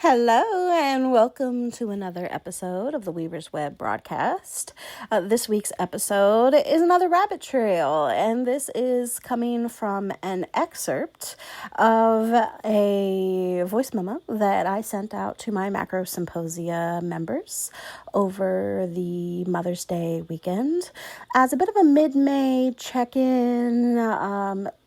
Hello and welcome to another episode of the Weaver's Web broadcast. This week's episode is another rabbit trail, and this is coming from an excerpt of a voice memo that I sent out to my MacroSymposia members over the Mother's Day weekend as a bit of a mid-May check-in,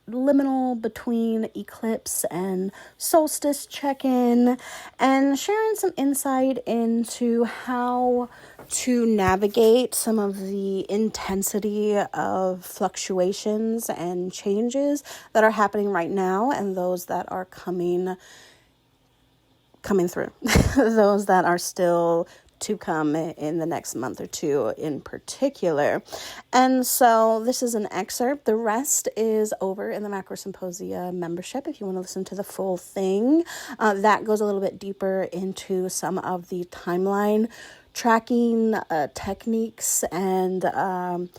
liminal between eclipse and solstice check-in, and sharing some insight into how to navigate some of the intensity of fluctuations and changes that are happening right now and those that are coming through, those that are still to come in the next month or two in particular. And so this is an excerpt. The rest is over in the MacroSymposia membership if you want to listen to the full thing. That goes a little bit deeper into some of the timeline tracking techniques and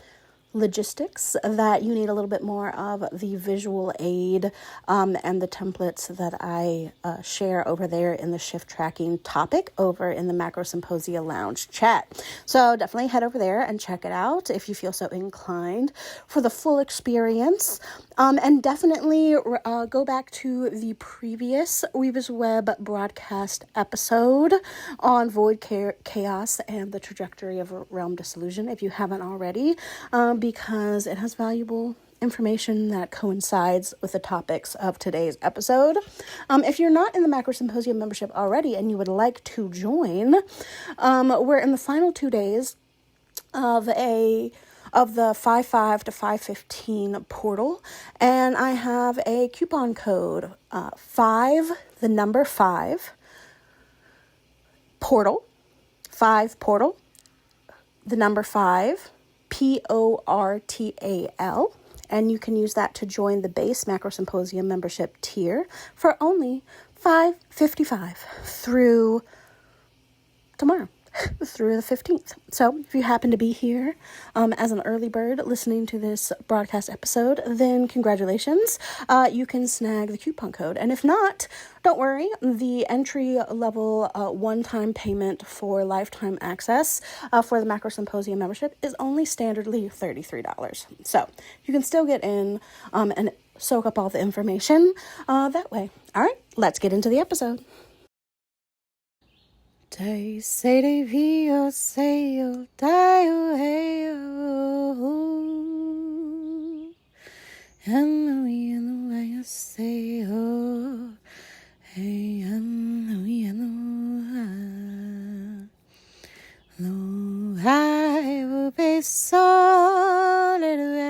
logistics that you need a little bit more of the visual aid and the templates that I share over there in the shift tracking topic over in the MacroSymposia Lounge chat. So definitely head over there and check it out if you feel so inclined for the full experience. And definitely go back to the previous Weaver's Web broadcast episode on void chaos and the trajectory of realm dissolution if you haven't already, because it has valuable information that coincides with the topics of today's episode. If you're not in the MacroSymposium membership already and you would like to join, we're in the final 2 days of the 5/5 to 5/15 portal, and I have a coupon code 5 portal 5 portal 5 PORTAL, and you can use that to join the base MacroSymposium membership tier for only $5.55 through tomorrow. Through the 15th. So if you happen to be here as an early bird listening to this broadcast episode, then congratulations. You can snag the coupon code. And if not, don't worry. The entry level one-time payment for lifetime access for the MacroSymposium membership is only standardly $33. So you can still get in and soak up all the information that way. All right, let's get into the episode. Dai say de vio say yo dai hey yo and we and the way I say yo hey and we and no I will be so little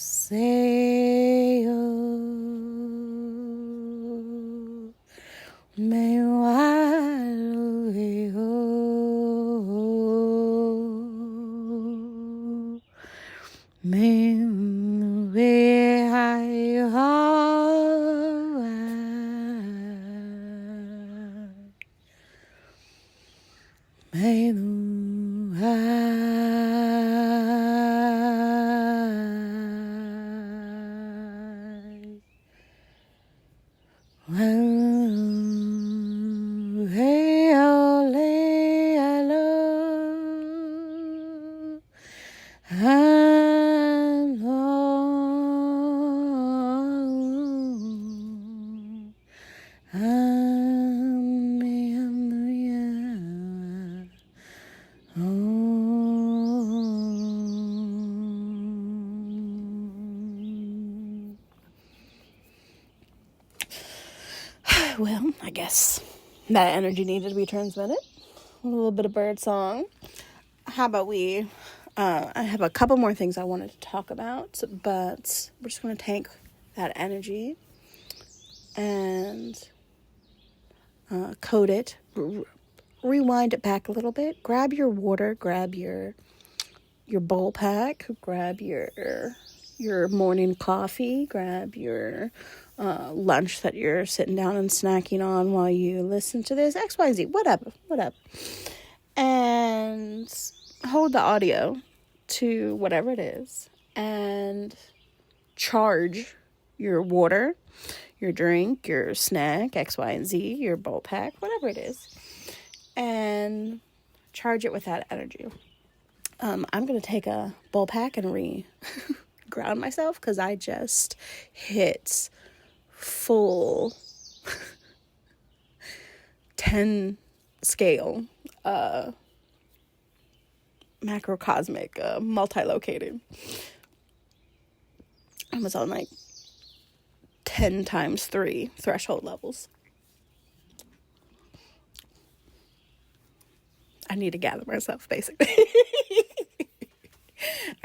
say me Well, I guess that energy needed to be transmitted. A little bit of bird song. How about I have a couple more things I wanted to talk about, but we're just going to take that energy and code it, rewind it back a little bit. Grab your water, grab your bowl pack, grab your morning coffee, grab your lunch that you're sitting down and snacking on while you listen to this, XYZ, whatever. and hold the audio to whatever it is and charge your water, your drink, your snack, X, Y, and Z, your bowl pack, whatever it is, and charge it with that energy. I'm going to take a bowl pack and ground myself because I just hit full 10 scale macrocosmic multi-located. I was on like 10 times 3 threshold levels. I need to gather myself, basically.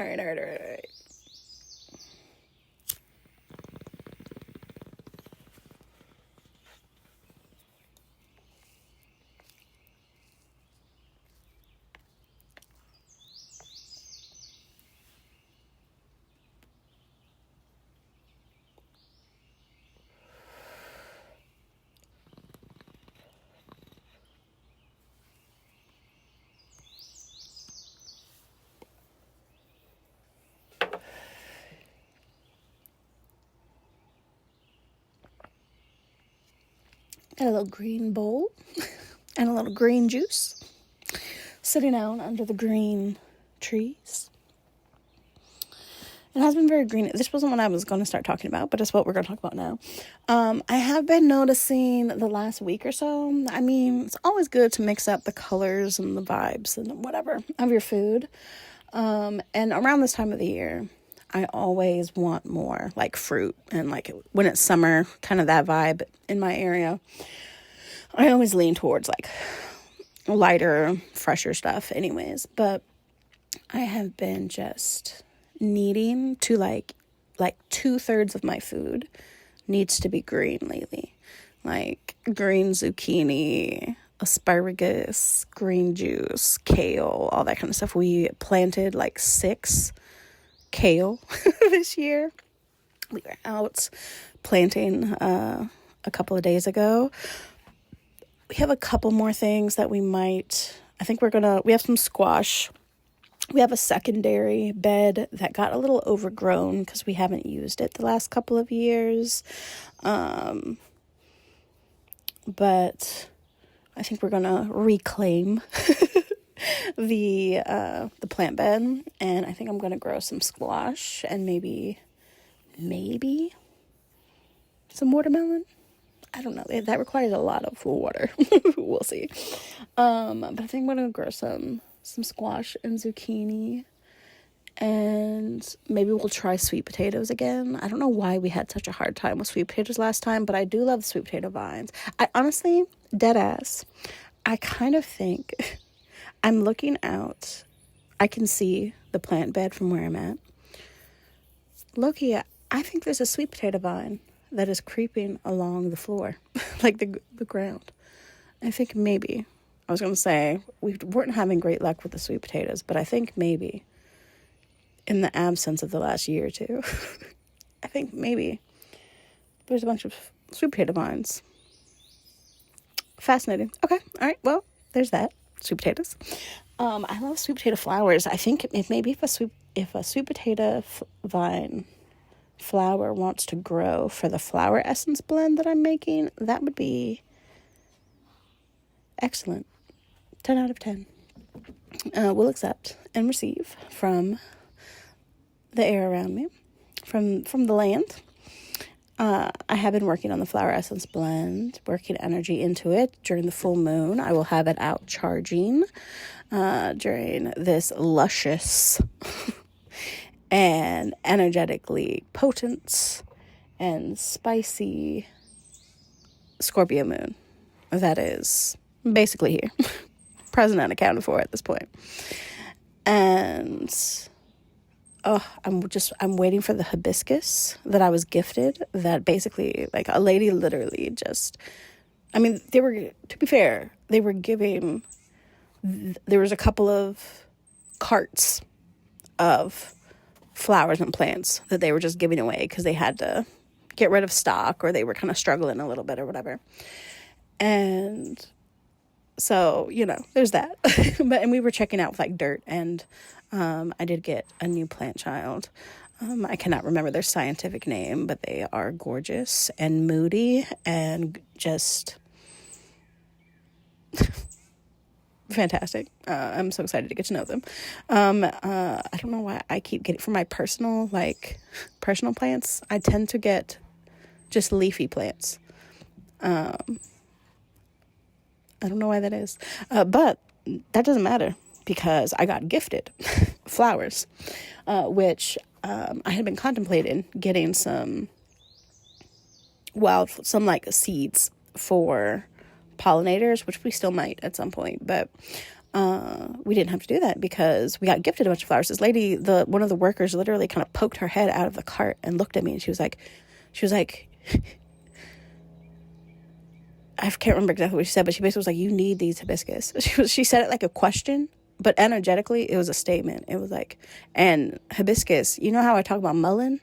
All right. Got a little green bowl and a little green juice sitting out under the green trees. It has been very green. This wasn't what I was going to start talking about, but it's what we're going to talk about now. I have been noticing the last week or so, I mean, it's always good to mix up the colors and the vibes and whatever of your food. And around this time of the year, I always want more like fruit, and like when it's summer, kind of that vibe in my area. I always lean towards like lighter, fresher stuff anyways, but I have been just needing to like 2/3 of my food needs to be green lately. Like green zucchini, asparagus, green juice, kale, all that kind of stuff. We planted like 6 kale this year. We were out planting a couple of days ago. We have a couple more things that we have some squash. We have a secondary bed that got a little overgrown because we haven't used it the last couple of years. But I think we're gonna reclaim the plant bed, and I think I'm gonna grow some squash and maybe some watermelon. I don't know. That requires a lot of water. We'll see. But I think I'm gonna grow some squash and zucchini, and maybe we'll try sweet potatoes again. I don't know why we had such a hard time with sweet potatoes last time, but I do love the sweet potato vines. I honestly, dead ass, I kind of think I'm looking out. I can see the plant bed from where I'm at. Loki, I think there's a sweet potato vine that is creeping along the floor, like the ground. I think maybe, I was going to say, we weren't having great luck with the sweet potatoes, but I think maybe, in the absence of the last year or two, I think maybe there's a bunch of sweet potato vines. Fascinating. Okay, all right, well, there's that. Sweet potatoes. I love sweet potato flowers. I think if a sweet potato vine flower wants to grow for the flower essence blend that I'm making, that would be excellent. 10 out of 10. Will accept and receive from the air around me, from the land. I have been working on the flower essence blend, working energy into it during the full moon. I will have it out charging during this luscious and energetically potent and spicy Scorpio moon that is basically here, present and accounted for at this point. And I'm waiting for the hibiscus that I was gifted, that basically, like, a lady literally just, I mean, to be fair, they were giving, there was a couple of carts of flowers and plants that they were just giving away because they had to get rid of stock, or they were kind of struggling a little bit or whatever. And So, there's that. And we were checking out with like dirt, and I did get a new plant child. I cannot remember their scientific name, but they are gorgeous and moody and just fantastic. I'm so excited to get to know them. I don't know why I keep getting, for my personal plants, I tend to get just leafy plants. I don't know why that is. But that doesn't matter, because I got gifted flowers, which I had been contemplating getting some like seeds for pollinators, which we still might at some point, but we didn't have to do that because we got gifted a bunch of flowers. This lady, one of the workers, literally kind of poked her head out of the cart and looked at me, and she was like I can't remember exactly what she said, but she basically was like, "You need these hibiscus." She said it like a question, but energetically it was a statement. It was like, and hibiscus, you know how I talk about mullein?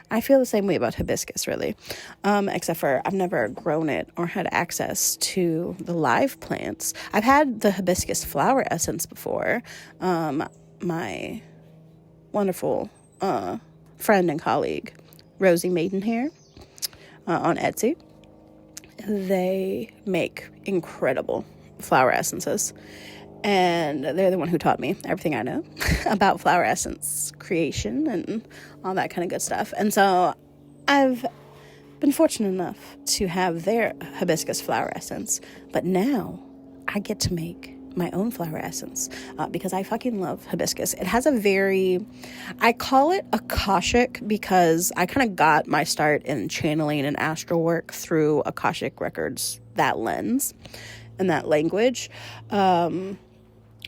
I feel the same way about hibiscus, really, except for I've never grown it or had access to the live plants. I've had the hibiscus flower essence before. My wonderful friend and colleague, Rosie Maidenhair, on Etsy, they make incredible flower essences. And they're the one who taught me everything I know about flower essence creation and all that kind of good stuff. And so I've been fortunate enough to have their hibiscus flower essence. But now I get to make my own flower essence because I fucking love hibiscus. It has I call it Akashic because I kind of got my start in channeling and astral work through Akashic records, that lens and that language.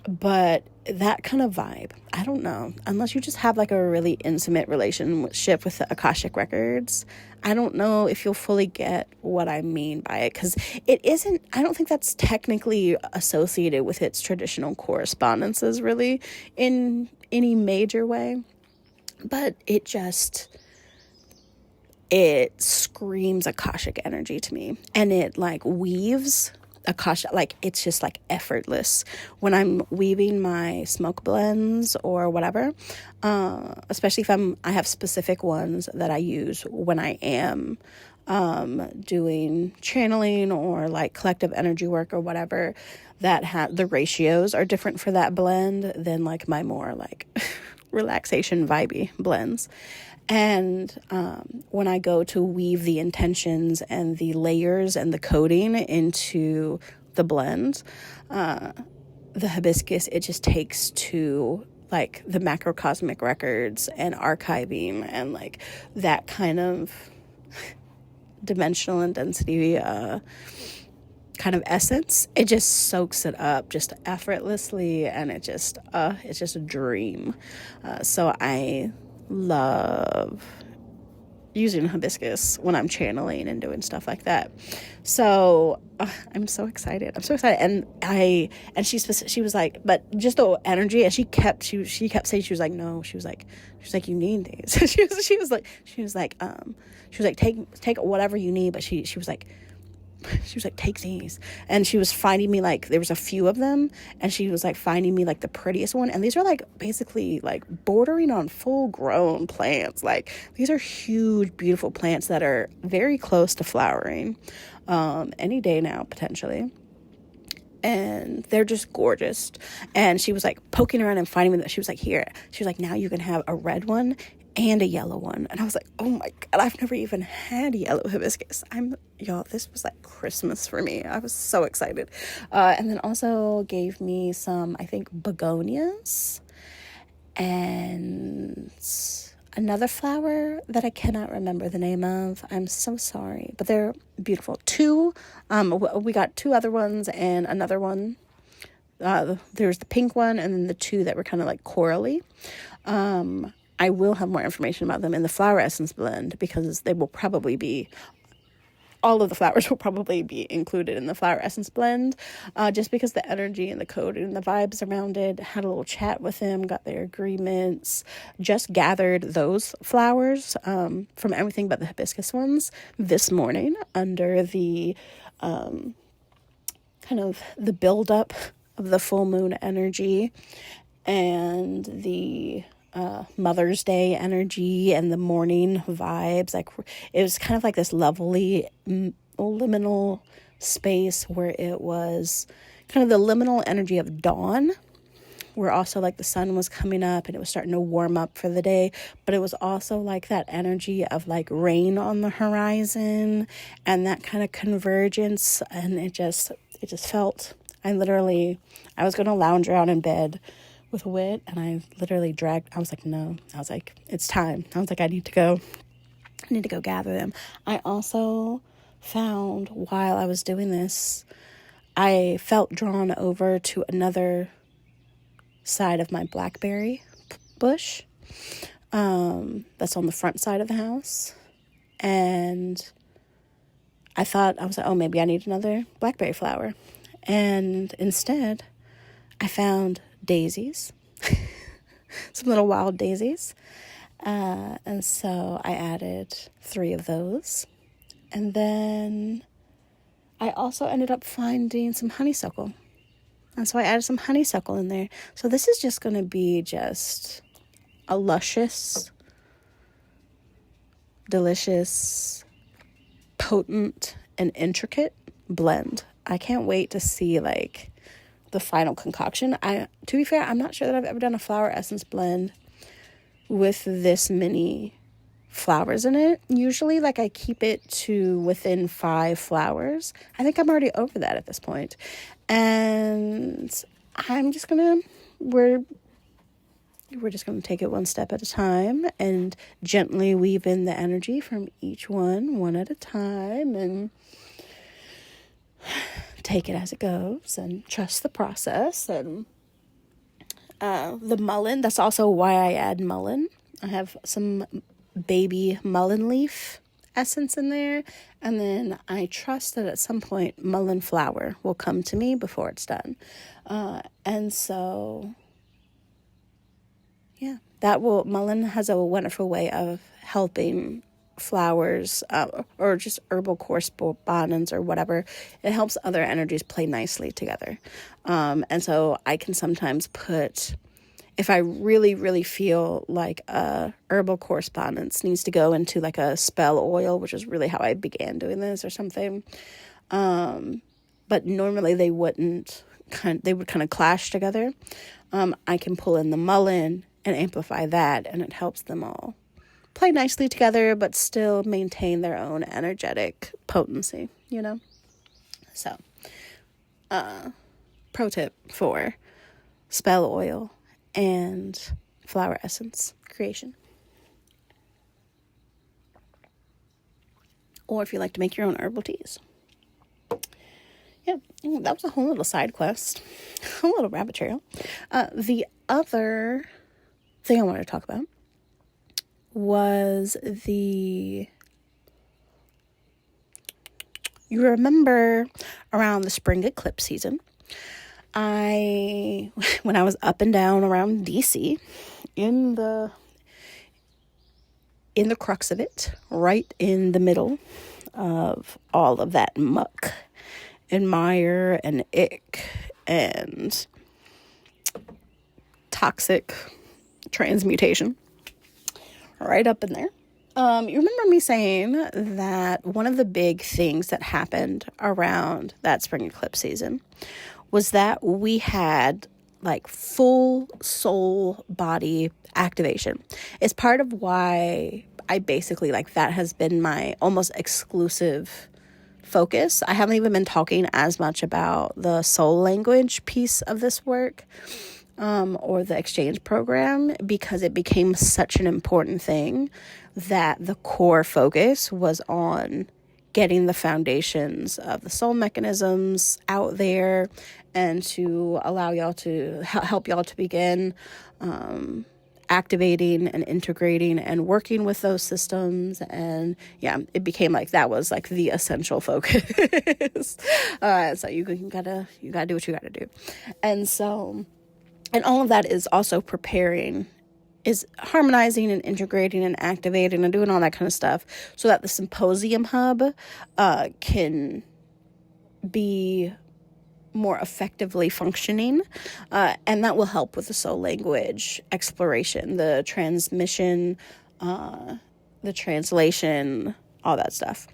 But that kind of vibe, I don't know, unless you just have like a really intimate relationship with the Akashic records, I don't know if you'll fully get what I mean by it, because I don't think that's technically associated with its traditional correspondences really in any major way, but it screams Akashic energy to me, and it like weaves Akasha, like it's just like effortless when I'm weaving my smoke blends or whatever, especially if I have specific ones that I use when I am doing channeling or like collective energy work or whatever, that the ratios are different for that blend than like my more like relaxation vibey blends. And when I go to weave the intentions and the layers and the coding into the blend, the hibiscus, it just takes to like the macrocosmic records and archiving and like that kind of dimensional and density kind of essence. It just soaks it up just effortlessly, and it's just a dream. So I love using hibiscus when I'm channeling and doing stuff like that. So I'm so excited. And she was like, but just the energy, and she kept saying, she was like, no, she was like, you need these. she was like, take whatever you need. But she was like, take these. And she was finding me, like, there was a few of them, and she was like finding me like the prettiest one. And these are like basically like bordering on full grown plants. Like these are huge, beautiful plants that are very close to flowering any day now, potentially. And they're just gorgeous. And she was like poking around and finding me that. She was like, here. She was like, now you can have a red one and a yellow one. And I was like, oh my God, I've never even had yellow hibiscus. Y'all, this was like Christmas for me. I was so excited. And then also gave me some, I think, begonias and another flower that I cannot remember the name of. I'm so sorry, but they're beautiful. We got two other ones and another one. There's the pink one and then the two that were kind of like corally. I will have more information about them in the flower essence blend, because all of the flowers will probably be included in the flower essence blend, just because the energy and the code and the vibes around it. Had a little chat with them, got their agreements, just gathered those flowers from everything but the hibiscus ones this morning under the kind of the buildup of the full moon energy and the Mother's Day energy and the morning vibes. Like, it was kind of like this lovely liminal space where it was kind of the liminal energy of dawn, where also like the sun was coming up and it was starting to warm up for the day, but it was also like that energy of like rain on the horizon and that kind of convergence. And it just felt, I was going to lounge around in bed with Wit, and I literally I was like, no, I was like, it's time. I was like, I need to go gather them. I also found while I was doing this, I felt drawn over to another side of my blackberry bush that's on the front side of the house, and I was like, oh, maybe I need another blackberry flower. And instead I found daisies, some little wild daisies, and so I added 3 of those. And then I also ended up finding some honeysuckle. And so I added some honeysuckle in there. So this is just going to be just a luscious, delicious, potent, and intricate blend. I can't wait to see like the final concoction. To be fair, I'm not sure that I've ever done a flower essence blend with this many flowers in it. Usually like I keep it to within 5 flowers. I think I'm already over that at this point. And I'm just we're just gonna take it one step at a time and gently weave in the energy from each one at a time, and take it as it goes and trust the process. And the mullein, that's also why I add mullein. I have some baby mullein leaf essence in there, and then I trust that at some point mullein flower will come to me before it's done. And so yeah, mullein has a wonderful way of helping flowers or just herbal correspondence or whatever. It helps other energies play nicely together. And so I can sometimes put, if I really, really feel like a herbal correspondence needs to go into like a spell oil, which is really how I began doing this or something. But normally they would kind of clash together. I can pull in the mullein and amplify that, and it helps them all play nicely together, but still maintain their own energetic potency, So, pro tip for spell oil and flower essence creation. Or if you like to make your own herbal teas. Yeah, that was a whole little side quest, a little rabbit trail. The other thing I wanted to talk about was you remember around the spring eclipse season, when I was up and down around DC, in the crux of it, right in the middle of all of that muck and mire and ick and toxic transmutation, right up in there. You remember me saying that one of the big things that happened around that spring eclipse season was that we had like full soul body activation. It's part of why I basically, like, that has been my almost exclusive focus. I haven't even been talking as much about the soul language piece of this work, or the exchange program, because it became such an important thing that the core focus was on getting the foundations of the soul mechanisms out there and to allow y'all to help y'all to begin activating and integrating and working with those systems. And yeah, it became like that was like the essential focus. So you gotta do what you gotta do. And so, and all of that is also is harmonizing and integrating and activating and doing all that kind of stuff so that the symposium hub can be more effectively functioning, and that will help with the soul language exploration, the transmission, the translation, all that stuff.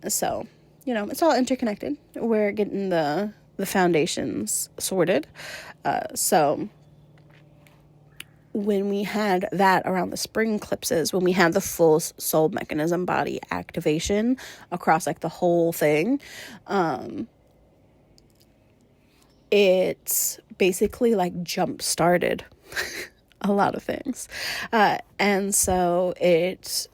So, it's all interconnected. We're getting the foundations sorted. So when we had that around the spring eclipses, when we had the full soul mechanism body activation across like the whole thing, it basically like jump started a lot of things. And so it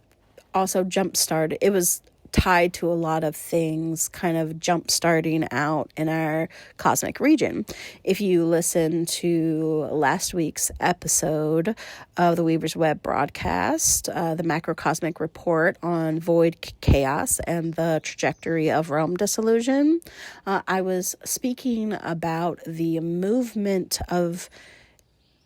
also jump started, it was tied to a lot of things kind of jump starting out in our cosmic region. If you listen to last week's episode of the Weaver's Web broadcast, the macrocosmic report on void chaos and the trajectory of realm dissolution, I was speaking about the movement of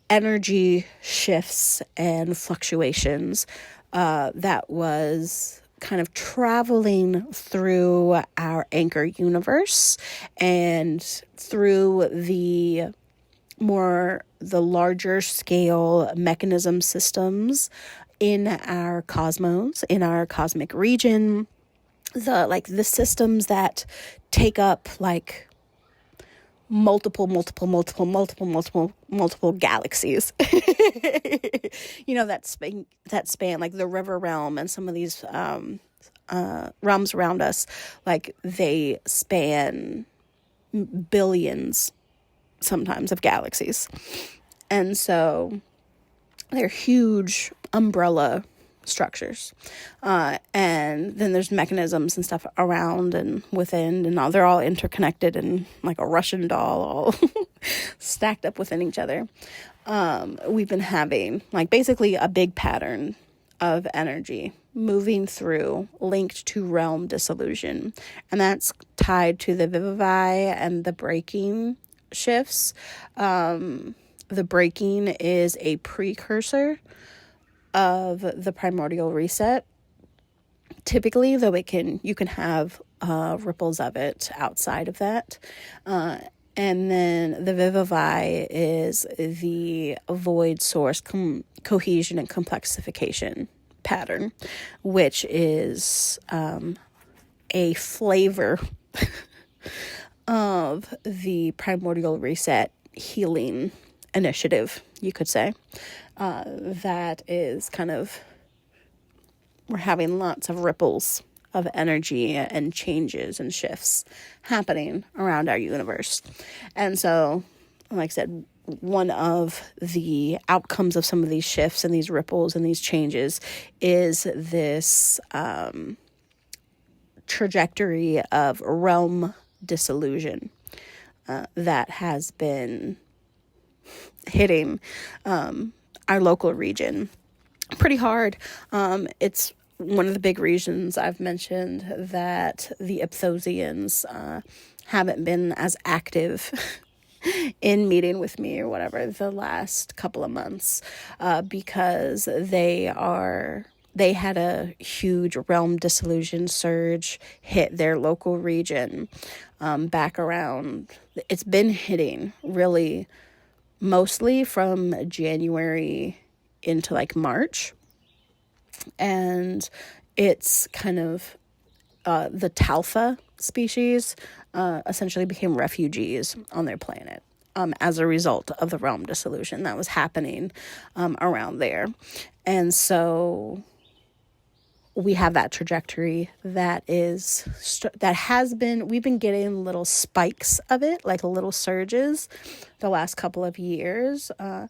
energy shifts and fluctuations that was kind of traveling through our anchor universe and through the larger scale mechanism systems in our cosmos, in our cosmic region, the systems that take up like multiple galaxies. that span like the river realm and some of these realms around us, like they span billions sometimes of galaxies. And so they're huge umbrella structures, and then there's mechanisms and stuff around and within, and they're all interconnected and like a Russian doll, all stacked up within each other. We've been having like basically a big pattern of energy moving through, linked to realm dissolution, and that's tied to the vivify and the breaking shifts. The breaking is a precursor of the primordial reset. Typically, though, you can have ripples of it outside of that. And then the vivify is the void source cohesion and complexification pattern, which is a flavor of the primordial reset healing initiative, you could say. That is kind of, we're having lots of ripples of energy and changes and shifts happening around our universe. And so, like I said, one of the outcomes of some of these shifts and these ripples and these changes is this trajectory of realm dissolution that has been hitting our local region pretty hard. It's one of the big reasons I've mentioned that the Ipthosians haven't been as active in meeting with me or whatever the last couple of months, because they had a huge realm dissolution surge hit their local region back around. It's been hitting really mostly from January into like March. And it's kind of the Talfa species essentially became refugees on their planet as a result of the realm dissolution that was happening around there. And so we have that trajectory that has been, we've been getting little spikes of it, like little surges the last couple of years. I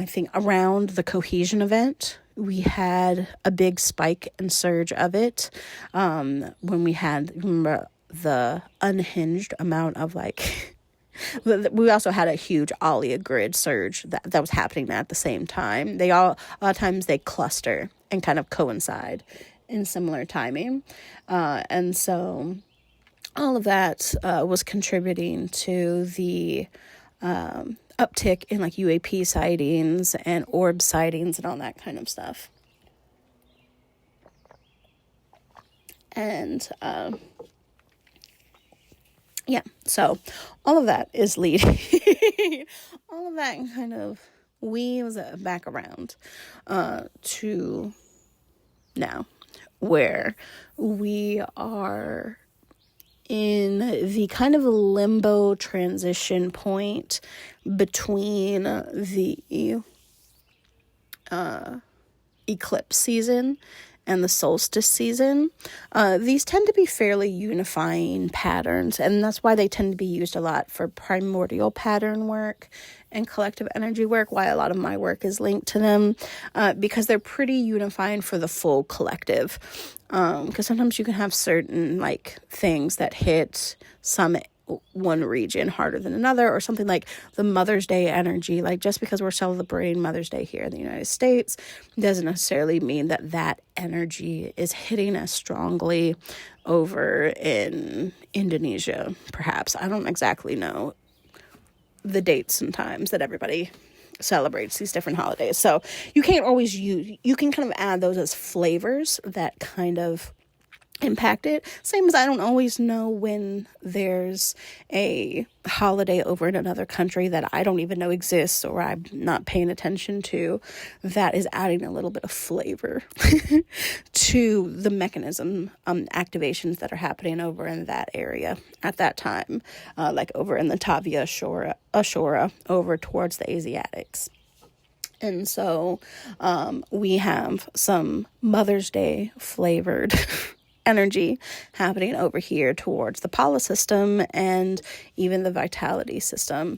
think around the cohesion event, we had a big spike and surge of it. When we had, remember, the unhinged amount of like, we also had a huge Alia grid surge that was happening at the same time. A lot of times they cluster and kind of coincide in similar timing. And so all of that was contributing to the uptick in like UAP sightings and orb sightings and all that kind of stuff. And Yeah, so all of that is leading, all of that kind of weaves back around to now, where we are in the kind of limbo transition point between the eclipse season and the solstice season. These tend to be fairly unifying patterns, and that's why they tend to be used a lot for primordial pattern work and collective energy work, why a lot of my work is linked to them, because they're pretty unifying for the full collective. Because sometimes you can have certain like things that hit one region harder than another, or something like the Mother's Day energy. Like, just because we're celebrating Mother's Day here in the United States doesn't necessarily mean that that energy is hitting as strongly over in Indonesia, perhaps. I don't exactly know the dates and times that everybody celebrates these different holidays, so you can't always you can kind of add those as flavors that kind of impact it. Same as I don't always know when there's a holiday over in another country that I don't even know exists or I'm not paying attention to, that is adding a little bit of flavor to the mechanism activations that are happening over in that area at that time, like over in the Tavia Ashura over towards the Asiatics. And so we have some Mother's Day flavored energy happening over here towards the Pala system and even the vitality system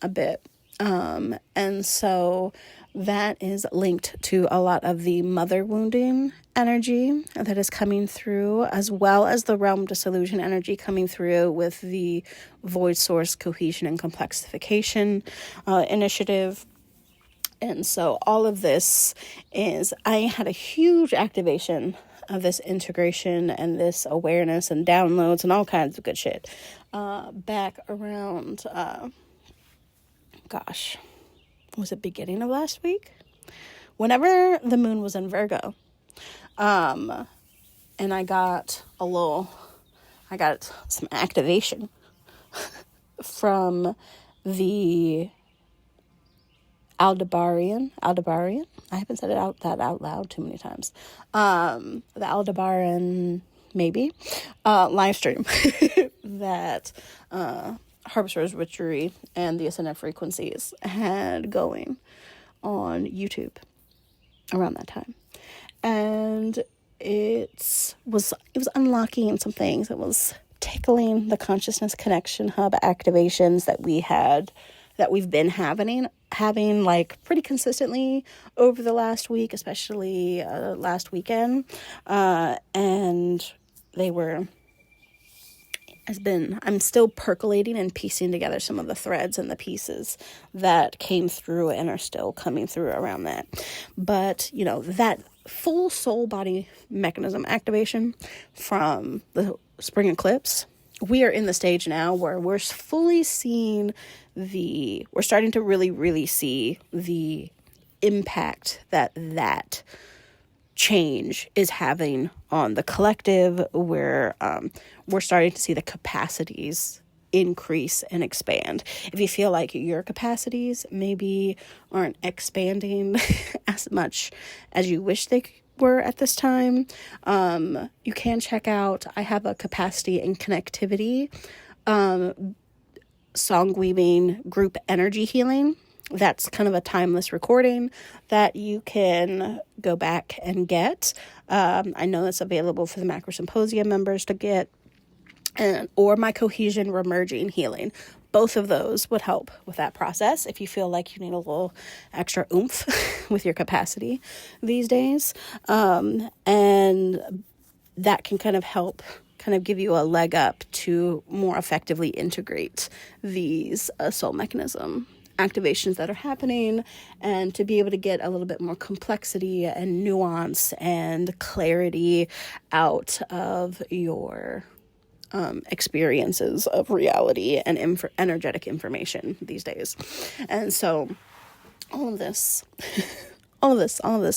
a bit. And so that is linked to a lot of the mother wounding energy that is coming through, as well as the realm dissolution energy coming through with the void source cohesion and complexification initiative. And so all of this I had a huge activation of this integration and this awareness and downloads and all kinds of good shit back around, was it beginning of last week? Whenever the moon was in Virgo. And I got some activation from the Aldebarean. I haven't said it out loud too many times. The Aldebarean, maybe, live stream that Club Witchery and the Ascendant Frequencies had going on YouTube around that time. And it was unlocking some things. It was tickling the consciousness connection hub activations that we've been having like pretty consistently over the last week, especially last weekend. And I'm still percolating and piecing together some of the threads and the pieces that came through and are still coming through around that. But, that full soul body mechanism activation from the spring eclipse, we are in the stage now where we're fully seeing we're starting to really, really see the impact that change is having on the collective, where we're starting to see the capacities increase and expand. If you feel like your capacities maybe aren't expanding as much as you wish they were at this time, you can check out, I have a capacity and connectivity song weaving group energy healing. That's kind of a timeless recording that you can go back and get. I know it's available for the MacroSymposia members to get, or my cohesion remerging healing. Both of those would help with that process if you feel like you need a little extra oomph with your capacity these days. And that can kind of help give you a leg up to more effectively integrate these soul mechanism activations that are happening, and to be able to get a little bit more complexity and nuance and clarity out of your experiences of reality and energetic information these days. And so all of this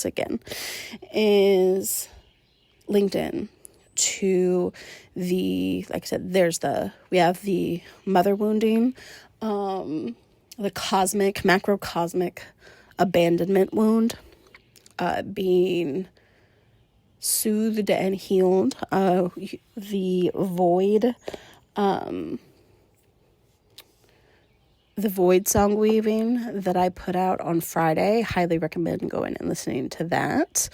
again is linked in to like I said, we have the mother wounding, the macrocosmic abandonment wound, being soothed and healed, the void song weaving that I put out on Friday. Highly recommend going and listening to that.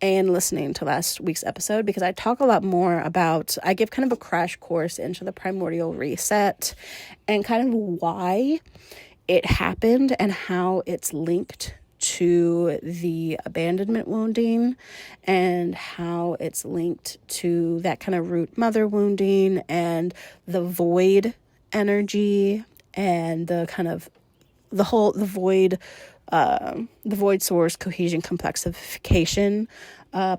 And listening to last week's episode, because I talk a lot more about, I give kind of a crash course into the primordial reset and kind of why it happened and how it's linked to the abandonment wounding and how it's linked to that kind of root mother wounding and the void energy and the kind of the void source cohesion complexification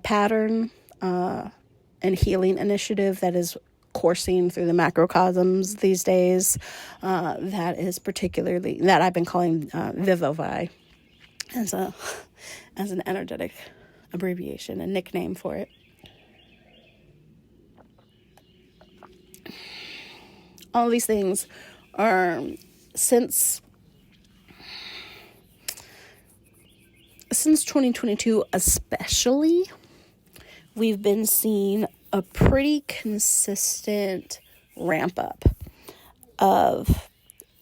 pattern and healing initiative that is coursing through the macrocosms these days. That is particularly, that I've been calling Vivovi as an energetic abbreviation, a nickname for it. All these things are, since 2022 especially, we've been seeing a pretty consistent ramp up of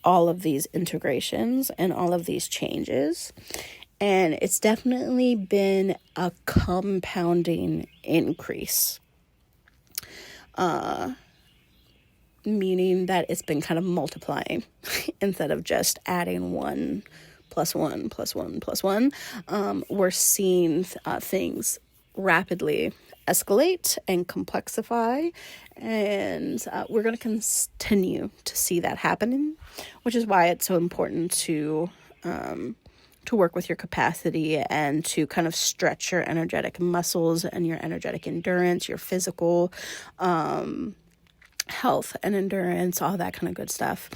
all of these integrations and all of these changes. And it's definitely been a compounding increase. Meaning that it's been kind of multiplying instead of just adding 1 + 1 + 1 + 1. We're seeing things rapidly escalate and complexify, and we're going to continue to see that happening, which is why it's so important to work with your capacity and to kind of stretch your energetic muscles and your energetic endurance, your physical health and endurance, all that kind of good stuff,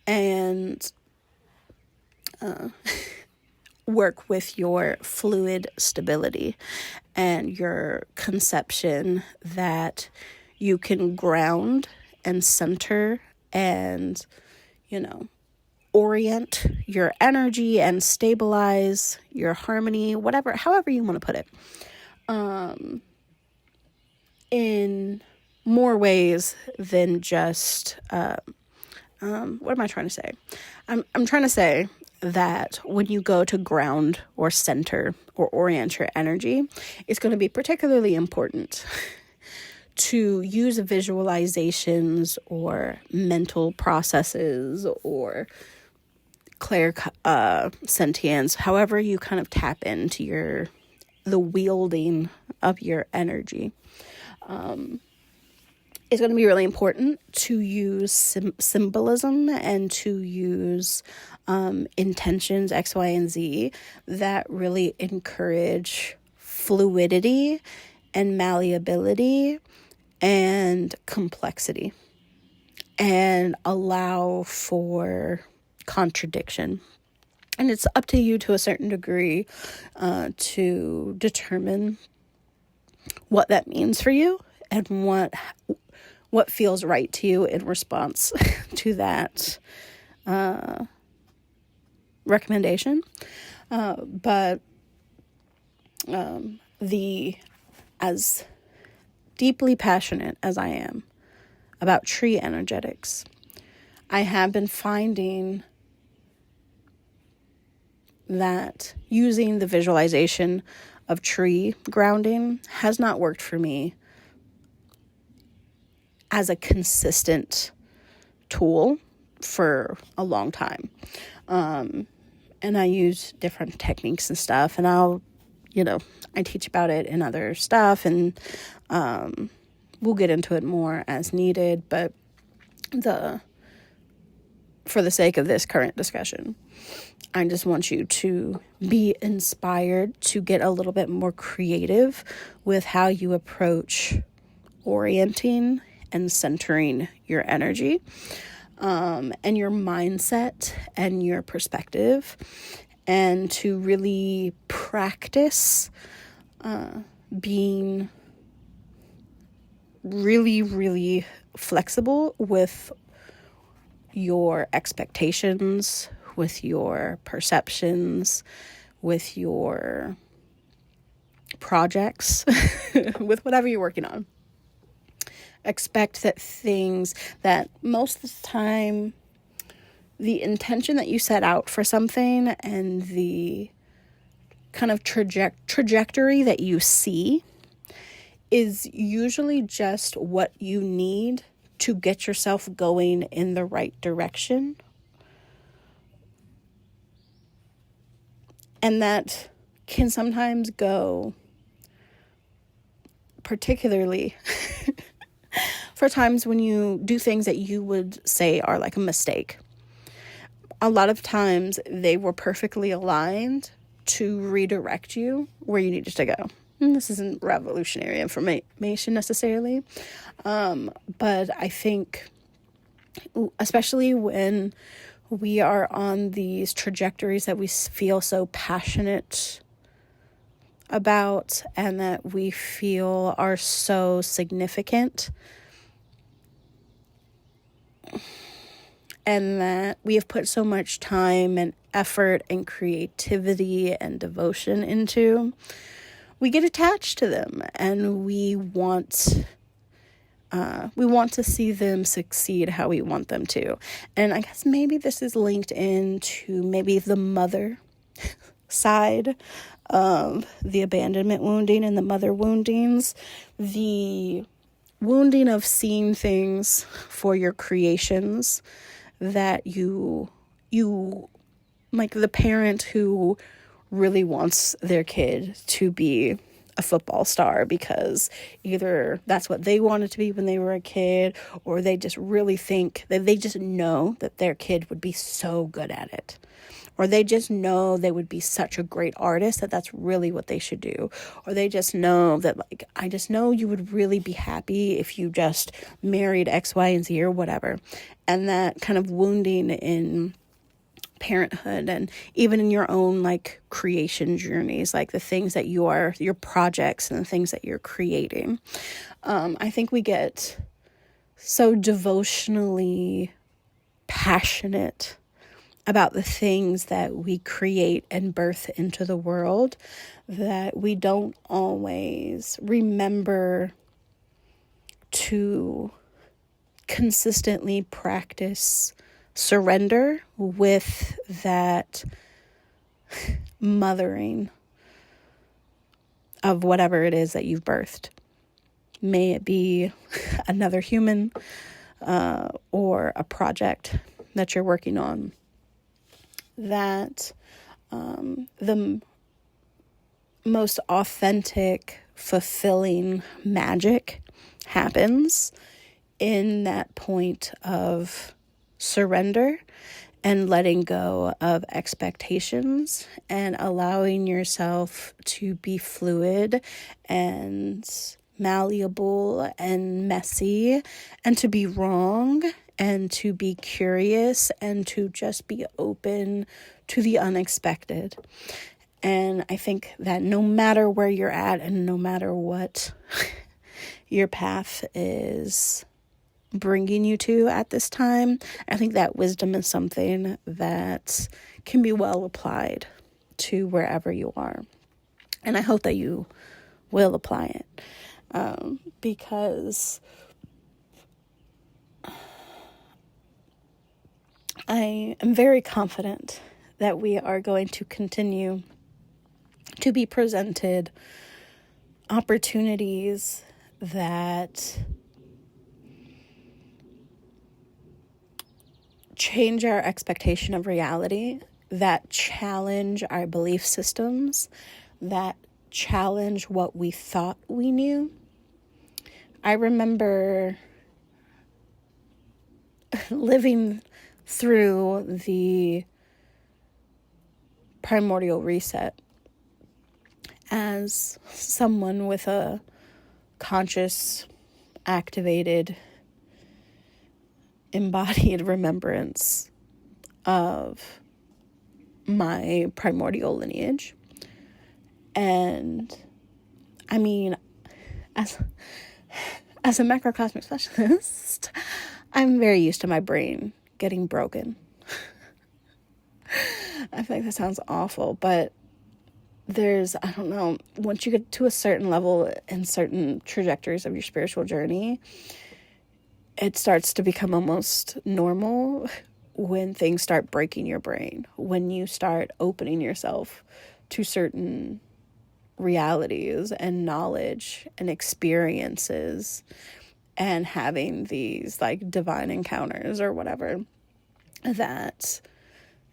and work with your fluid stability and your conception that you can ground and center and, orient your energy and stabilize your harmony, however you want to put it, in more ways than just, what am I trying to say? I'm trying to say that when you go to ground or center or orient your energy, it's going to be particularly important to use visualizations or mental processes or clairsentience, however you kind of tap into the wielding of your energy. It's going to be really important to use symbolism and to use intentions, X, Y, and Z, that really encourage fluidity and malleability and complexity and allow for contradiction. And it's up to you to a certain degree to determine what that means for you and what feels right to you in response to that recommendation. But as deeply passionate as I am about tree energetics, I have been finding that using the visualization of tree grounding has not worked for me as a consistent tool for a long time. And I use different techniques and stuff, and I teach about it in other stuff, and we'll get into it more as needed, but for the sake of this current discussion, I just want you to be inspired to get a little bit more creative with how you approach orienting and centering your energy, and your mindset and your perspective, and to really practice being really, really flexible with your expectations, with your perceptions, with your projects, with whatever you're working on. Expect that things that most of the time, the intention that you set out for something and the kind of trajectory that you see is usually just what you need to get yourself going in the right direction. And that can sometimes go, particularly for times when you do things that you would say are like a mistake. A lot of times they were perfectly aligned to redirect you where you needed to go. And this isn't revolutionary information necessarily, but I think, especially when we are on these trajectories that we feel so passionate about and that we feel are so significant, and that we have put so much time and effort and creativity and devotion into, we get attached to them and we want to see them succeed how we want them to. And I guess maybe this is linked into maybe the mother side of the abandonment wounding and the mother woundings, the wounding of seeing things for your creations that you like, the parent who really wants their kid to be a football star because either that's what they wanted to be when they were a kid, or they just really think that they just know that their kid would be so good at it, or they just know they would be such a great artist that that's really what they should do, or they just know that, like, I just know you would really be happy if you just married X, Y, and Z or whatever. And that kind of wounding in parenthood and even in your own like creation journeys, like the things that you are, your projects and the things that you're creating. I think we get so devotionally passionate about the things that we create and birth into the world that we don't always remember to consistently practice surrender with that mothering of whatever it is that you've birthed. May it be another human or a project that you're working on. That the most authentic, fulfilling magic happens in that point of surrender and letting go of expectations and allowing yourself to be fluid and malleable and messy and to be wrong and to be curious and to just be open to the unexpected. And I think that no matter where you're at and no matter what your path is bringing you to at this time, I think that wisdom is something that can be well applied to wherever you are. And I hope that you will apply it because I am very confident that we are going to continue to be presented opportunities that change our expectation of reality, that challenge our belief systems, that challenge what we thought we knew. I remember living through the primordial reset as someone with a conscious, activated, embodied remembrance of my primordial lineage. And I mean, as a macrocosmic specialist, I'm very used to my brain getting broken. I feel like that sounds awful, but I don't know, once you get to a certain level in certain trajectories of your spiritual journey, it starts to become almost normal when things start breaking your brain, when you start opening yourself to certain realities and knowledge and experiences and having these like divine encounters or whatever, that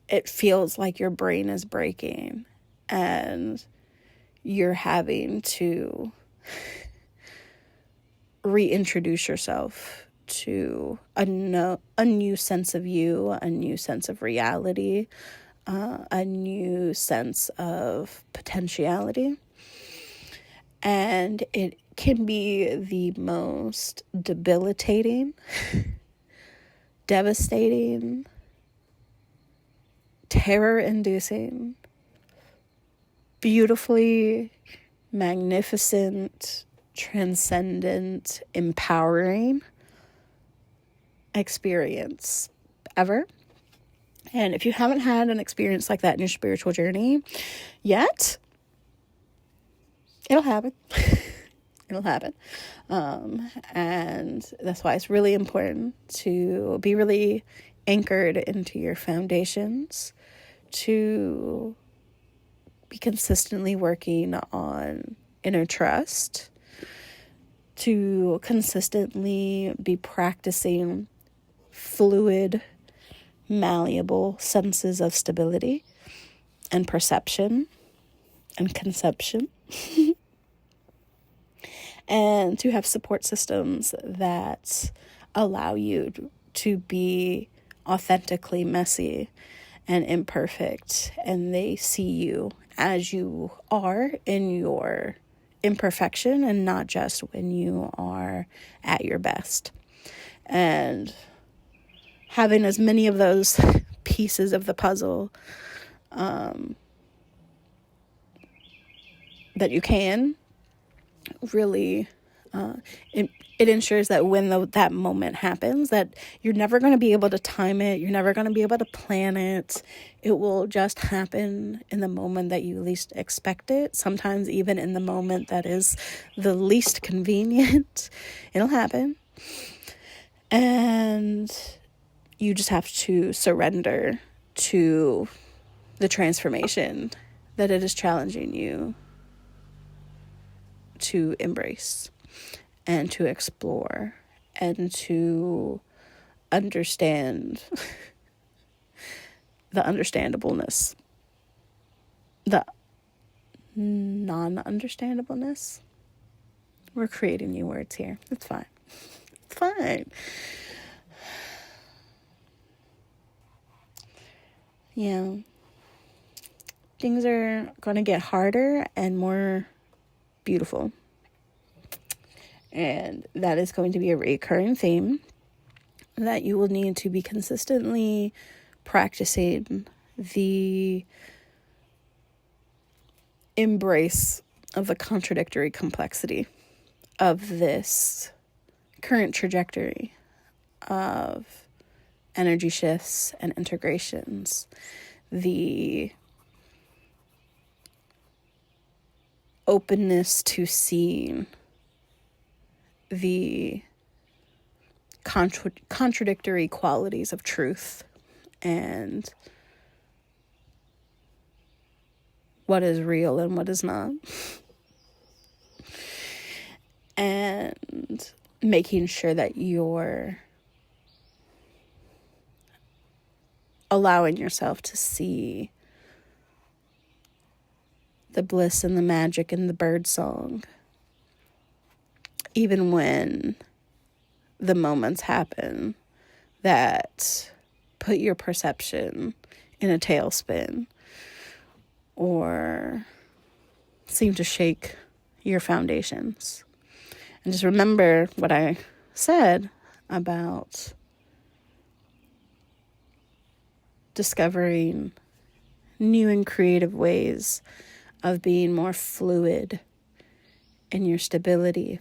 it feels like your brain is breaking and you're having to reintroduce yourself to a new sense of you, a new sense of reality, a new sense of potentiality. And it can be the most debilitating, devastating, terror-inducing, beautifully magnificent, transcendent, empowering experience ever. And if you haven't had an experience like that in your spiritual journey yet, it'll happen. It'll happen. And that's why it's really important to be really anchored into your foundations, to be consistently working on inner trust, to consistently be practicing fluid, malleable senses of stability and perception and conception. And to have support systems that allow you to be authentically messy and imperfect, and they see you as you are in your imperfection and not just when you are at your best. And having as many of those pieces of the puzzle that you can really it ensures that when that moment happens, that you're never going to be able to time it, you're never going to be able to plan it. It will just happen in the moment that you least expect it, sometimes even in the moment that is the least convenient. It'll happen, and you just have to surrender to the transformation that it is challenging you to embrace and to explore and to understand the understandableness, the non-understandableness. We're creating new words here. It's fine. It's fine. Yeah. Things are going to get harder and more beautiful. And that is going to be a recurring theme that you will need to be consistently practicing the embrace of the contradictory complexity of this current trajectory of energy shifts and integrations, the openness to seeing the contradictory qualities of truth and what is real and what is not, and making sure that you're allowing yourself to see the bliss and the magic in the bird song, even when the moments happen that put your perception in a tailspin or seem to shake your foundations. And just remember what I said about discovering new and creative ways of being more fluid in your stability,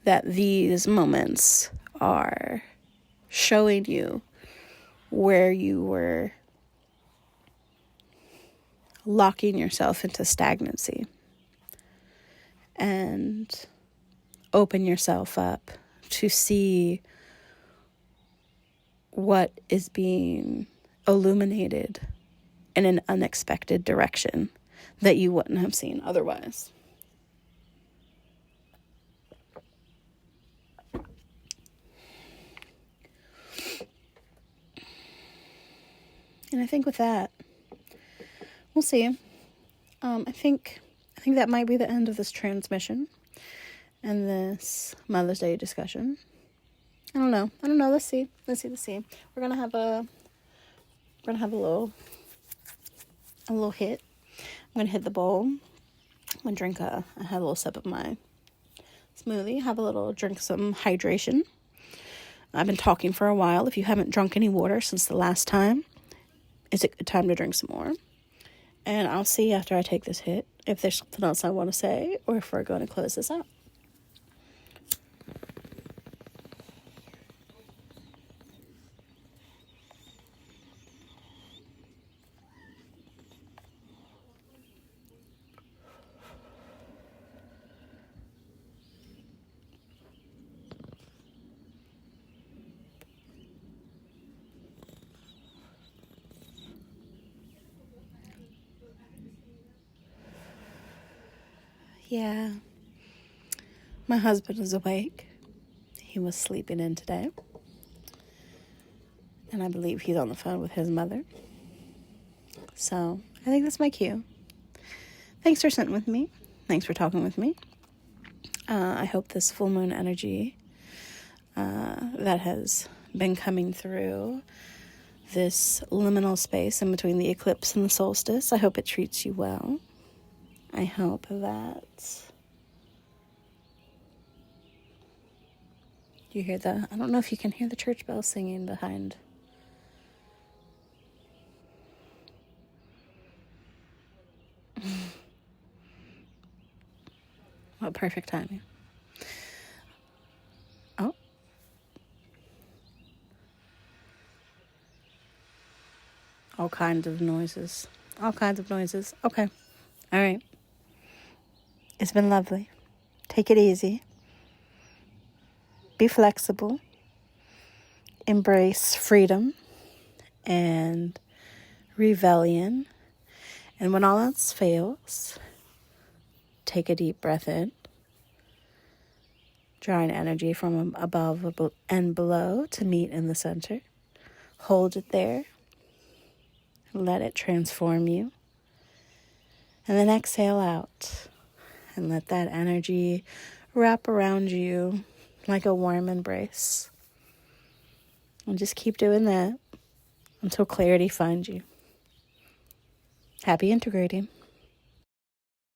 that these moments are showing you where you were locking yourself into stagnancy, and open yourself up to see what is being illuminated in an unexpected direction that you wouldn't have seen otherwise. And I think with that, we'll see. I think that might be the end of this transmission and this Mother's Day discussion. I don't know. Let's see. We're gonna have a little hit. I'm gonna hit the bowl. I'm gonna drink I had a little sip of my smoothie. Drink some hydration. I've been talking for a while. If you haven't drunk any water since the last time, it's a good time to drink some more. And I'll see after I take this hit if there's something else I want to say, or if we're going to close this out. Yeah, my husband is awake. He was sleeping in today. And I believe he's on the phone with his mother. So I think that's my cue. Thanks for sitting with me. Thanks for talking with me. I hope this full moon energy that has been coming through this liminal space in between the eclipse and the solstice, I hope it treats you well. I hope that you hear I don't know if you can hear the church bell singing behind. What perfect timing. Oh. All kinds of noises. Okay. All right. It's been lovely. Take it easy. Be flexible. Embrace freedom and rebellion. And when all else fails, take a deep breath in. Drawing energy from above and below to meet in the center. Hold it there. Let it transform you. And then exhale out. And let that energy wrap around you like a warm embrace. And just keep doing that until clarity finds you. Happy integrating.